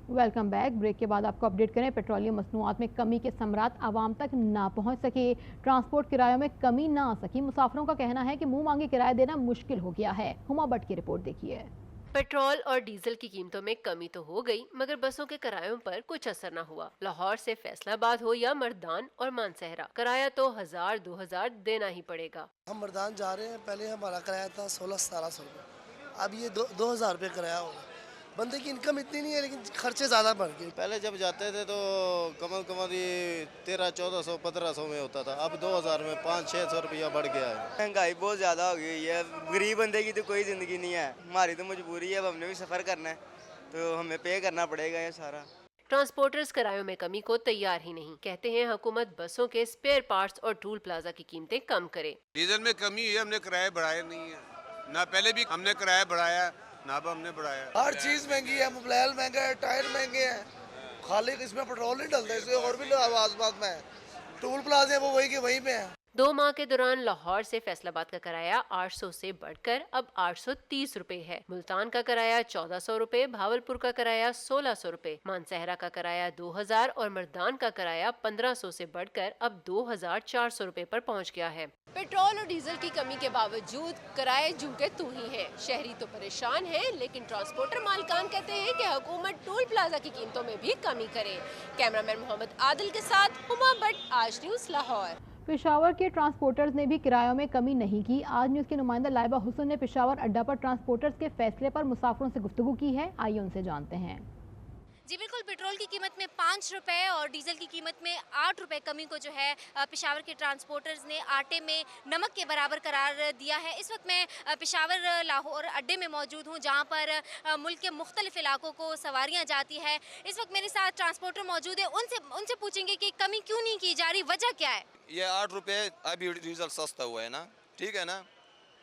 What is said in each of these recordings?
Welcome back. Break के बाद आपको अपडेट करें, पेट्रोलियम मसनूआत में कमी के समरात आवाम तक ना पहुंच सके। ट्रांसपोर्ट किरायों में कमी ना आ सकी। मुसाफिरों का कहना है कि मुंह मांगे किराया देना मुश्किल हो गया है। हुमा भट्ट की रिपोर्ट देखिए। पेट्रोल और डीजल की कीमतों में कमी तो हो गई, मगर बसों के किरायों पर कुछ असर न हुआ। लाहौर से फैसलाबाद हो या मर्दान और मानसहरा, किराया तो 1000-2000 देना ही पड़ेगा। हम मर्दान जा रहे हैं, पहले हमारा किराया था 1600-1700 रुपये, अब ये 2000 रुपये किराया होगा। बंदे की इनकम इतनी नहीं है लेकिन खर्चे ज़्यादा बढ़ गए। पहले जब जाते थे तो कमल ये 1300-1400-1500 में होता था, अब 2000 में 500-600 रुपया बढ़ गया है। महंगाई बहुत ज़्यादा हो गई है, गरीब बंदे की तो कोई ज़िंदगी नहीं है। हमारी तो मजबूरी है, अब हमने भी सफ़र करना है तो हमें पे करना पड़ेगा ये सारा। ट्रांसपोर्टर्स किरायों में कमी को तैयार ही नहीं। कहते हैं हुकूमत बसों के स्पेयर पार्ट्स और टूल प्लाजा की कीमतें कम करे। डीजल में कमी है, हमने किराया बढ़ाया नहीं है ना, पहले भी हमने किराया बढ़ाया ना, अब हमने बढ़ाया। हर चीज़ महंगी है, मोबाइल महंगा है, टायर महंगे हैं, खाली इसमें पेट्रोल नहीं डलता, इसलिए और भी आसपास में है। टूल प्लाजे वो वही के वहीं पे है। 2 माह के दौरान लाहौर से फैसलाबाद का किराया 800 से बढ़कर अब 830 रुपए है। मुल्तान का किराया 1400 रुपए, भावलपुर का किराया 1600 रुपए, मानसहरा का किराया 2000 और मर्दान का किराया 1500 से बढ़कर अब 2400 रुपए पर पहुंच गया है। पेट्रोल और डीजल की कमी के बावजूद किराए झुमके तू ही है। शहरी तो परेशान है, लेकिन ट्रांसपोर्टर मालिकान कहते हैं कि हुकूमत टोल प्लाजा की कीमतों में भी कमी करे। कैमरामैन मोहम्मद आदिल के साथ हुमा भट्ट, आज न्यूज़ लाहौर। पेशावर के ट्रांसपोर्टर्स ने भी किरायों में कमी नहीं की। आज न्यूज़ की नुमाइंदा लाइबा हुसैन ने पेशावर अड्डा पर ट्रांसपोर्टर्स के फैसले पर मुसाफिरों से गुफ्तगू की है। आइए उनसे जानते हैं। जी बिल्कुल, पेट्रोल की कीमत में 5 रुपये और डीजल की कीमत में 8 रुपये कमी को जो है पेशावर के ट्रांसपोर्टर्स ने आटे में नमक के बराबर करार दिया है। इस वक्त मैं पेशावर लाहौर अड्डे में मौजूद हूँ, जहाँ पर मुल्क के मुख्तलिफ इलाकों को सवारियाँ जाती है। इस वक्त मेरे साथ ट्रांसपोर्टर मौजूद है, उनसे पूछेंगे कि कमी क्यों नहीं की जा रही, वजह क्या है। ये 8 रुपये अभी डीजल सस्ता हुआ है ना, ठीक है ना।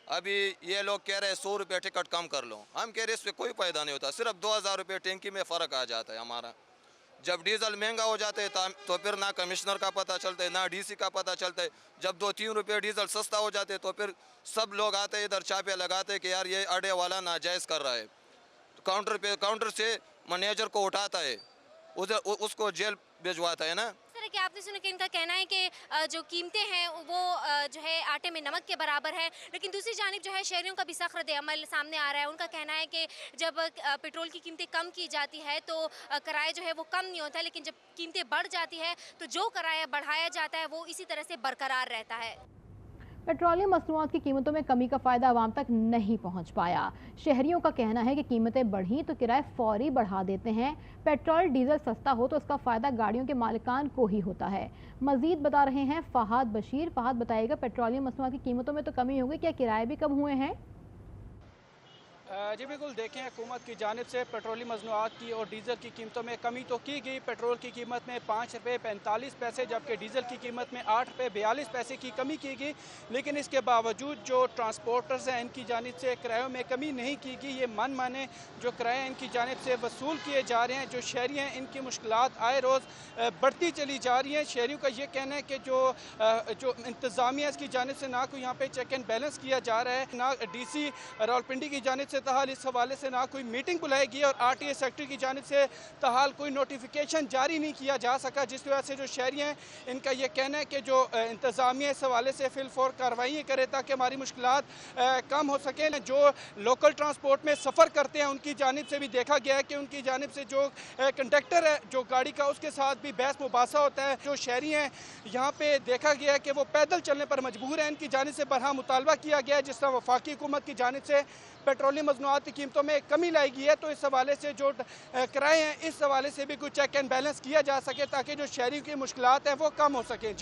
अभी ये लोग कह रहे हैं 100 रुपये टिकट कम कर लो, हम कह रहे हैं इस पर कोई फायदा नहीं होता, सिर्फ 2000 रुपये टैंकी में फ़र्क आ जाता है हमारा। जब डीजल महंगा हो जाता है तो फिर ना कमिश्नर का पता चलता है ना डीसी का पता चलता है। जब 2-3 रुपये डीजल सस्ता हो जाते तो फिर सब लोग आते हैं इधर छापे लगाते हैं कि यार ये अड्डे वाला नाजायज़ कर रहा है। काउंटर से मैनेजर को उठाता है, उधर उसको जेल भिजवाता है ना। कि आपने सुना कि इनका कहना है कि जो कीमतें हैं वो जो है आटे में नमक के बराबर है, लेकिन दूसरी जानिब जो है शहरियों का भी सख्त रद्द-ए-अमल सामने आ रहा है। उनका कहना है कि जब पेट्रोल की कीमतें कम की जाती है तो किराया जो है वो कम नहीं होता, लेकिन जब कीमतें बढ़ जाती है तो जो किराया बढ़ाया जाता है वो इसी तरह से बरकरार रहता है। पेट्रोलियम मसनूआत की कीमतों में कमी का फ़ायदा आवाम तक नहीं पहुंच पाया। शहरियों का कहना है कि कीमतें बढ़ी तो किराए फौरी बढ़ा देते हैं। पेट्रोल डीजल सस्ता हो तो उसका फ़ायदा गाड़ियों के मालिकान को ही होता है। मजीद बता रहे हैं फ़हाद बशीर। फ़हाद, बताइएगा, पेट्रोलियम मसनूआत की कीमतों में तो कमी हो गई, क्या किराए भी कम हुए हैं? जी बिल्कुल, देखें, हुकूमत की जानिब से पेट्रोलियम मसनूआत की और डीज़ल की कीमतों में कमी तो की गई। पेट्रोल की कीमत में 5 रुपये 45 पैसे जबकि डीज़ल की कीमत में 8 रुपये 42 पैसे की कमी की गई। लेकिन इसके बावजूद जो ट्रांसपोर्टर्स हैं इनकी जानिब से किरायों में कमी नहीं की गई। ये मन माने जो किराए इनकी जानिब से वसूल किए जा रहे हैं। जो शहरी हैं इनकी मुश्किलात आए रोज़ बढ़ती चली जा रही हैं। शहरियों का ये कहना है कि जो इंतज़ामिया इसकी जानिब से ना कोई यहाँ पर चेक एंड बैलेंस किया जा रहा है, ना DC रावलपिंडी की जानिब से तहाल इस हवाले से ना कोई मीटिंग बुलाई गई और RTA सेक्रेटरी की जानिब से तहाल कोई नोटिफिकेशन जारी नहीं किया जा सका, जिस वजह से जो शहरी हैं इनका ये कहना है कि जो इंतज़ामिया इस हवाले से फिलफौर कार्रवाई करे ताकि हमारी मुश्किलात कम हो सकें। जो लोकल ट्रांसपोर्ट में सफ़र करते हैं उनकी जानिब से भी देखा गया है कि उनकी जानिब से जो कंडक्टर है जो गाड़ी का, उसके साथ भी बहस मुबासा होता है। जो शहरी हैं यहाँ पे देखा गया है कि वो पैदल चलने पर मजबूर हैं। इनकी जानिब से बरहा मुतालबा किया गया है, जिस तरह वफाकी हुकूमत की जानिब से पेट्रोलियम मसनूआत की कीमतों में कमी लाई गई है, तो इस हवाले से जो किराए हैं इस हवाले से भी कुछ चेक एंड बैलेंस किया जा सके ताकि जो शहरी की मुश्किलात हैं वो कम हो सकें।